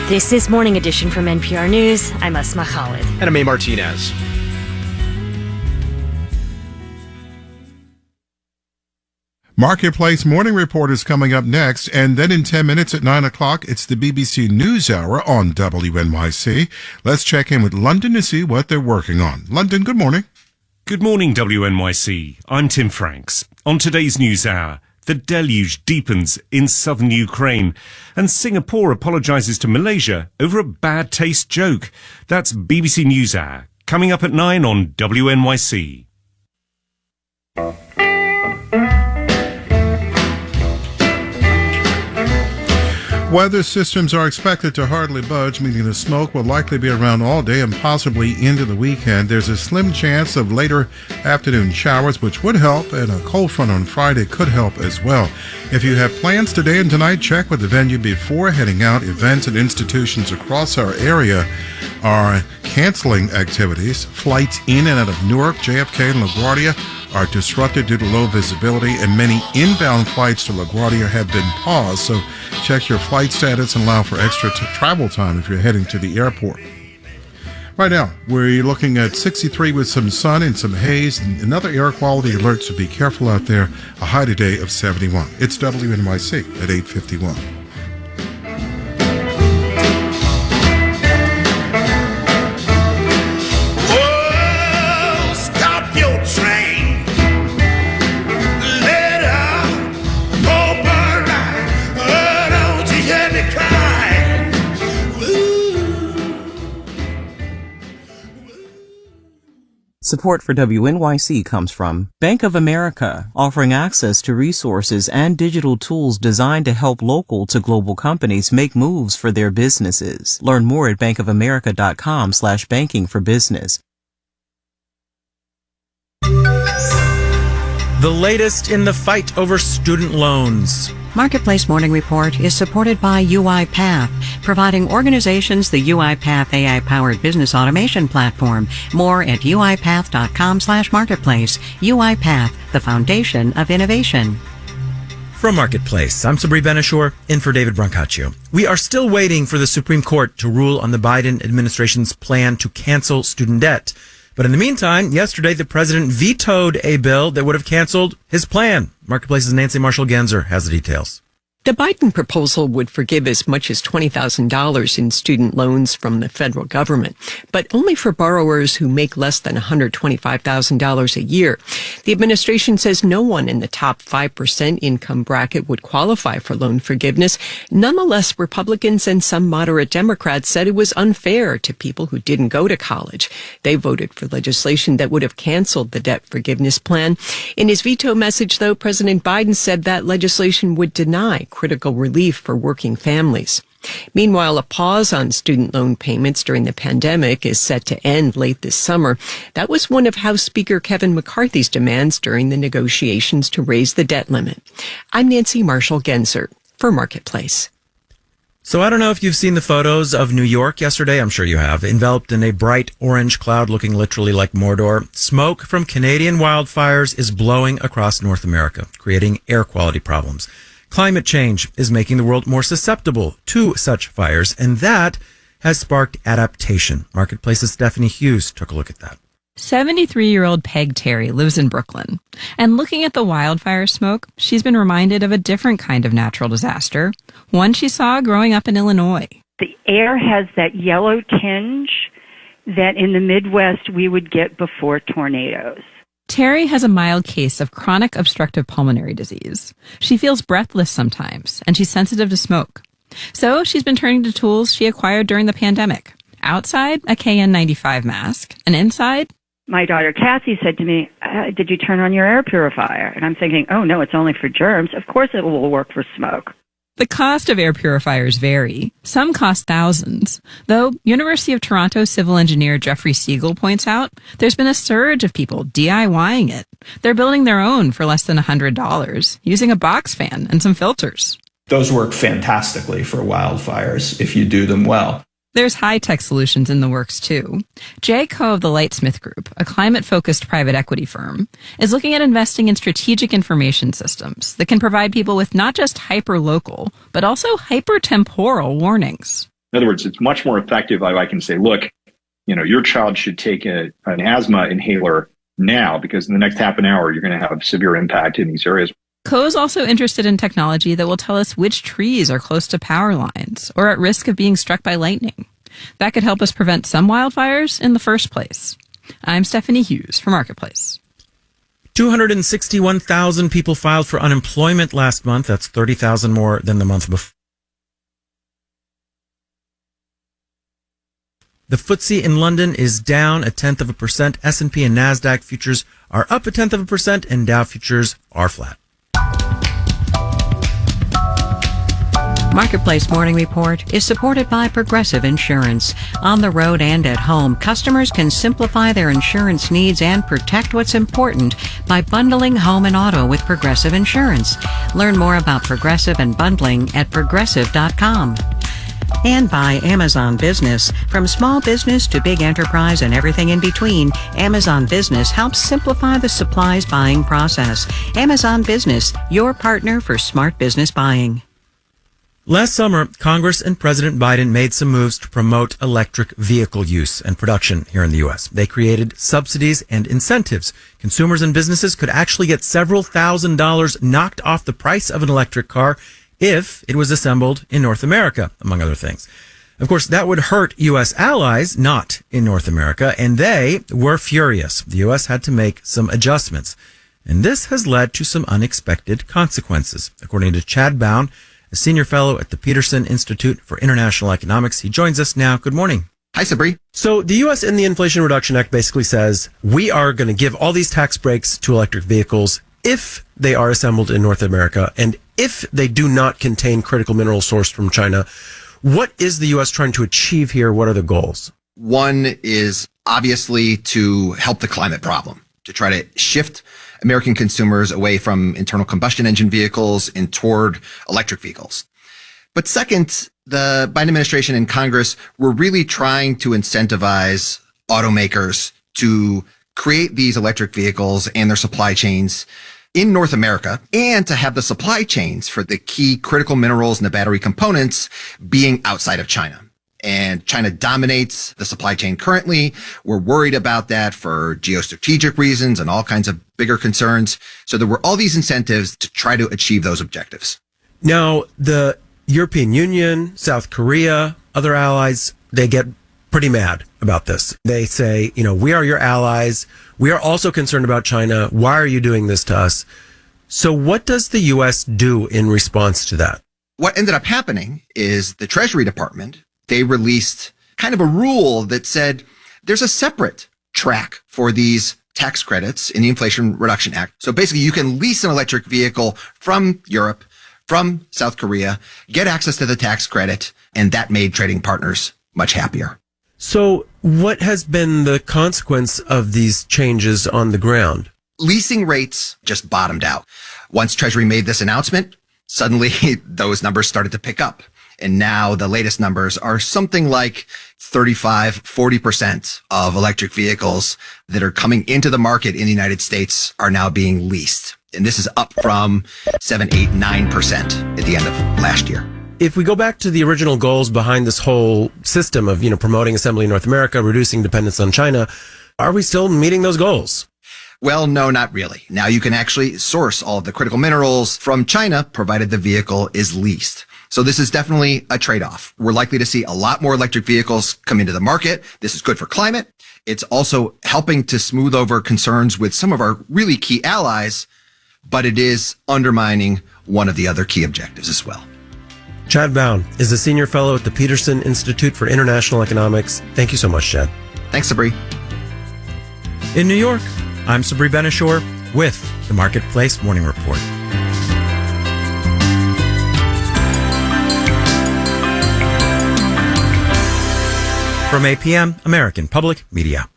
This is Morning Edition from NPR News. I'm Asma Khalid. And I'm A. Martinez. Marketplace Morning Report is coming up next, and then in 10 minutes at 9 o'clock, it's the BBC NewsHour on WNYC. Let's check in with London to see what they're working on. London, good morning. Good morning, WNYC. I'm Tim Franks. On today's NewsHour, the deluge deepens in southern Ukraine, and Singapore apologizes to Malaysia over a bad taste joke. That's BBC NewsHour, coming up at 9 on WNYC. Weather systems are expected to hardly budge, meaning the smoke will likely be around all day and possibly into the weekend. There's a slim chance of later afternoon showers, which would help, and a cold front on Friday could help as well. If you have plans today and tonight, check with the venue before heading out. Events and institutions across our area are canceling activities. Flights in and out of Newark, JFK, and LaGuardia are disrupted due to low visibility, and many inbound flights to LaGuardia have been paused, so check your flight status and allow for extra travel time if you're heading to the airport. Right now, we're looking at 63 with some sun and some haze and another air quality alert, so be careful out there. A high today of 71. It's WNYC at 8:51. Support for WNYC comes from Bank of America, offering access to resources and digital tools designed to help local to global companies make moves for their businesses. Learn more at bankofamerica.com/banking for business. The latest in the fight over student loans. Marketplace Morning Report is supported by UiPath, providing organizations the UiPath AI-powered business automation platform. More at uipath.com/marketplace. UiPath, the foundation of innovation. From Marketplace, I'm Sabri Ben-Achour, in for David Brancaccio. We are still waiting for the Supreme Court to rule on the Biden administration's plan to cancel student debt. But in the meantime, yesterday, the president vetoed a bill that would have canceled his plan. Marketplace's Nancy Marshall-Genzer has the details. The Biden proposal would forgive as much as $20,000 in student loans from the federal government, but only for borrowers who make less than $125,000 a year. The administration says no one in the top 5% income bracket would qualify for loan forgiveness. Nonetheless, Republicans and some moderate Democrats said it was unfair to people who didn't go to college. They voted for legislation that would have canceled the debt forgiveness plan. In his veto message, though, President Biden said that legislation would deny critical relief for working families. Meanwhile, a pause on student loan payments during the pandemic is set to end late this summer. That was one of House Speaker Kevin McCarthy's demands during the negotiations to raise the debt limit. I'm Nancy Marshall-Genzer for Marketplace. So I don't know if you've seen the photos of New York yesterday. I'm sure you have. Enveloped in a bright orange cloud looking literally like Mordor. Smoke from Canadian wildfires is blowing across North America, creating air quality problems. Climate change is making the world more susceptible to such fires, and that has sparked adaptation. Marketplace's Stephanie Hughes took a look at that. 73-year-old Peg Terry lives in Brooklyn. And looking at the wildfire smoke, she's been reminded of a different kind of natural disaster, one she saw growing up in Illinois. The air has that yellow tinge that in the Midwest we would get before tornadoes. Terry has a mild case of chronic obstructive pulmonary disease. She feels breathless sometimes, and she's sensitive to smoke. So she's been turning to tools she acquired during the pandemic. Outside, a KN95 mask, and inside... My daughter Cassie said to me, did you turn on your air purifier? And I'm thinking, oh no, it's only for germs. Of course it will work for smoke. The cost of air purifiers vary. Some cost thousands, though University of Toronto civil engineer Jeffrey Siegel points out there's been a surge of people DIYing it. They're building their own for less than $100, using a box fan and some filters. Those work fantastically for wildfires if you do them well. There's high-tech solutions in the works, too. Jay Koh of the Lightsmith Group, a climate-focused private equity firm, is looking at investing in strategic information systems that can provide people with not just hyper-local, but also hyper-temporal warnings. In other words, it's much more effective if I can say, look, your child should take an asthma inhaler now, because in the next half an hour, you're going to have severe impact in these areas. Co is also interested in technology that will tell us which trees are close to power lines or at risk of being struck by lightning. That could help us prevent some wildfires in the first place. I'm Stephanie Hughes for Marketplace. 261,000 people filed for unemployment last month. That's 30,000 more than the month before. The FTSE in London is down 0.1%. S&P and NASDAQ futures are up 0.1%, and Dow futures are flat. Marketplace Morning Report is supported by Progressive Insurance. On the road and at home, customers can simplify their insurance needs and protect what's important by bundling home and auto with Progressive Insurance. Learn more about Progressive and bundling at progressive.com. And by Amazon Business. From small business to big enterprise and everything in between, Amazon Business helps simplify the supplies buying process. Amazon Business, your partner for smart business buying. Last summer, Congress and President Biden made some moves to promote electric vehicle use and production here in the U.S. They created subsidies and incentives. Consumers and businesses could actually get several $1,000s knocked off the price of an electric car if it was assembled in North America, among other things. Of course, that would hurt U.S. allies not in North America, and they were furious. The U.S. had to make some adjustments, and this has led to some unexpected consequences. According to Chad Bown, a senior fellow at the Peterson Institute for International Economics, he joins us now. Good morning. Hi, Sabri. So the U.S. in the Inflation Reduction Act basically says we are going to give all these tax breaks to electric vehicles if they are assembled in North America and if they do not contain critical mineral sourced from China. What is the U.S. trying to achieve here? What are the goals? One is obviously to help the climate problem, to try to shift American consumers away from internal combustion engine vehicles and toward electric vehicles. But second, the Biden administration and Congress were really trying to incentivize automakers to create these electric vehicles and their supply chains in North America, and to have the supply chains for the key critical minerals and the battery components being outside of China. And China dominates the supply chain currently. We're worried about that for geostrategic reasons and all kinds of bigger concerns. So there were all these incentives to try to achieve those objectives. Now, the European Union, South Korea, other allies, they get pretty mad about this. They say, we are your allies. We are also concerned about China. Why are you doing this to us? So what does the U.S. do in response to that? What ended up happening is the Treasury Department, they released kind of a rule that said there's a separate track for these tax credits in the Inflation Reduction Act. So basically you can lease an electric vehicle from Europe, from South Korea, get access to the tax credit, and that made trading partners much happier. So what has been the consequence of these changes on the ground? Leasing rates just bottomed out. Once Treasury made this announcement, suddenly those numbers started to pick up. And now the latest numbers are something like 35-40% of electric vehicles that are coming into the market in the United States are now being leased. And this is up from 7, 8, 9% at the end of last year. If we go back to the original goals behind this whole system of, promoting assembly in North America, reducing dependence on China, are we still meeting those goals? Well, no, not really. Now you can actually source all of the critical minerals from China, provided the vehicle is leased. So this is definitely a trade-off. We're likely to see a lot more electric vehicles come into the market. This is good for climate. It's also helping to smooth over concerns with some of our really key allies, but it is undermining one of the other key objectives as well. Chad Bown is a senior fellow at the Peterson Institute for International Economics. Thank you so much, Chad. Thanks, Sabri. In New York, I'm Sabri Ben-Achour with the Marketplace Morning Report. From APM, American Public Media.